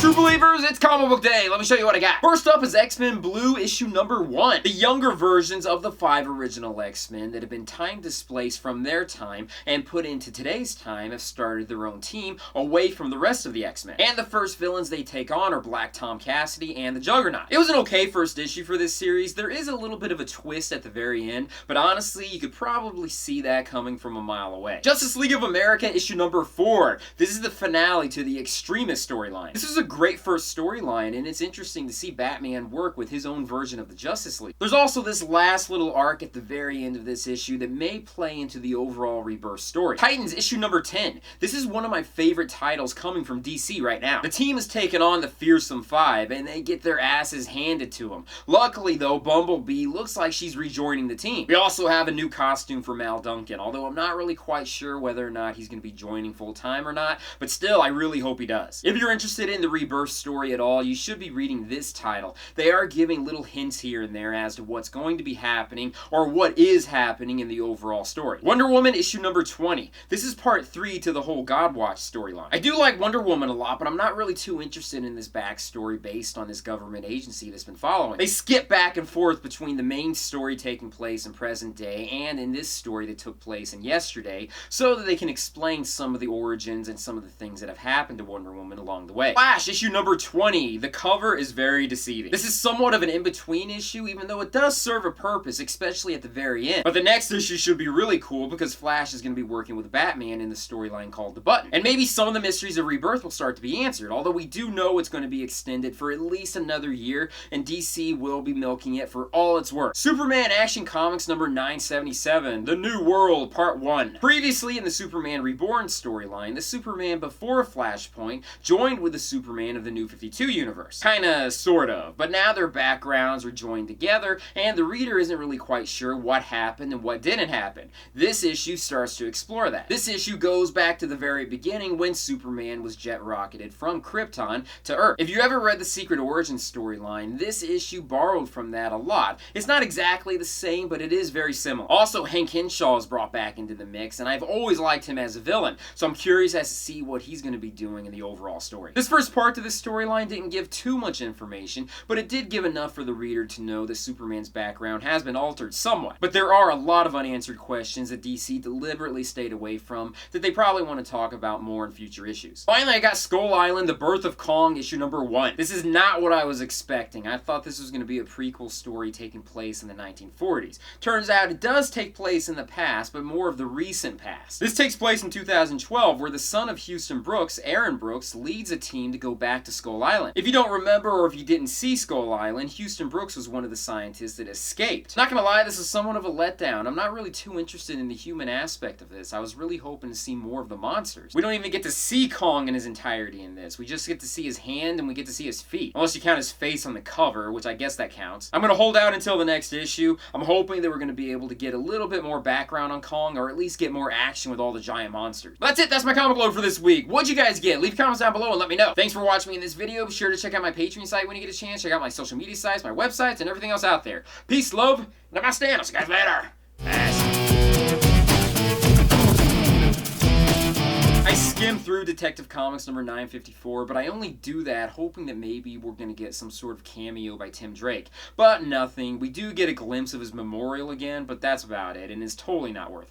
True believers, it's comic book day. Let me show you what I got. First up is X-Men Blue issue number 1. The younger versions of the 5 original X-Men that have been time displaced from their time and put into today's time have started their own team away from the rest of the X-Men. And the first villains they take on are Black Tom Cassidy and the Juggernaut. It was an okay first issue for this series. There is a little bit of a twist at the very end, but honestly, you could probably see that coming from a mile away. Justice League of America issue number 4. This is the finale to the Extremists storyline. This is a great first storyline, and it's interesting to see Batman work with his own version of the Justice League. There's also this last little arc at the very end of this issue that may play into the overall Rebirth story. Titans issue number 10. This is one of my favorite titles coming from DC right now. The team has taken on the Fearsome 5, and they get their asses handed to them. Luckily though, Bumblebee looks like she's rejoining the team. We also have a new costume for Mal Duncan, although I'm not really quite sure whether or not he's going to be joining full time or not, but still, I really hope he does. If you're interested in the Rebirth story at all, you should be reading this title. They are giving little hints here and there as to what's going to be happening or what is happening in the overall story. Wonder Woman issue number 20. This is part 3 to the whole Godwatch storyline. I do like Wonder Woman a lot, but I'm not really too interested in this backstory based on this government agency that's been following. They skip back and forth between the main story taking place in present day and in this story that took place in yesterday so that they can explain some of the origins and some of the things that have happened to Wonder Woman along the way. Flash issue number 20. The cover is very deceiving. This is somewhat of an in-between issue, even though it does serve a purpose, especially at the very end. But the next issue should be really cool because Flash is going to be working with Batman in the storyline called The Button. And maybe some of the mysteries of Rebirth will start to be answered, although we do know it's going to be extended for at least another year, and DC will be milking it for all it's worth. Superman Action Comics number 977, The New World, Part 1. Previously in the Superman Reborn storyline, the Superman before Flashpoint joined with the Superman of the New 52 universe. Kinda, sort of, but now their backgrounds are joined together, and the reader isn't really quite sure what happened and what didn't happen. This issue starts to explore that. This issue goes back to the very beginning when Superman was jet rocketed from Krypton to Earth. If you ever read the Secret Origins storyline, this issue borrowed from that a lot. It's not exactly the same, but it is very similar. Also, Hank Henshaw is brought back into the mix, and I've always liked him as a villain, so I'm curious as to see what he's going to be doing in the overall story. This first part to this storyline didn't give too much information, but it did give enough for the reader to know that Superman's background has been altered somewhat. But there are a lot of unanswered questions that DC deliberately stayed away from that they probably want to talk about more in future issues. Finally, I got Skull Island, The Birth of Kong, issue number 1. This is not what I was expecting. I thought this was going to be a prequel story taking place in the 1940s. Turns out it does take place in the past, but more of the recent past. This takes place in 2012, where the son of Houston Brooks, Aaron Brooks, leads a team to go back to Skull Island. If you don't remember or if you didn't see Skull Island, Houston Brooks was one of the scientists that escaped. Not gonna lie, this is somewhat of a letdown. I'm not really too interested in the human aspect of this. I was really hoping to see more of the monsters. We don't even get to see Kong in his entirety in this. We just get to see his hand and we get to see his feet. Unless you count his face on the cover, which I guess that counts. I'm gonna hold out until the next issue. I'm hoping that we're gonna be able to get a little bit more background on Kong, or at least get more action with all the giant monsters. But that's it. That's my comic load for this week. What'd you guys get? Leave comments down below and let me know. Thanks for watching me in this video. Be sure to check out my Patreon site when you get a chance. Check out my social media sites, my websites, and everything else out there. Peace, love, and namaste. I'll see you guys later. I skimmed through Detective Comics number 954, but I only do that hoping that maybe we're going to get some sort of cameo by Tim Drake. But nothing. We do get a glimpse of his memorial again, but that's about it, and it's totally not worth it.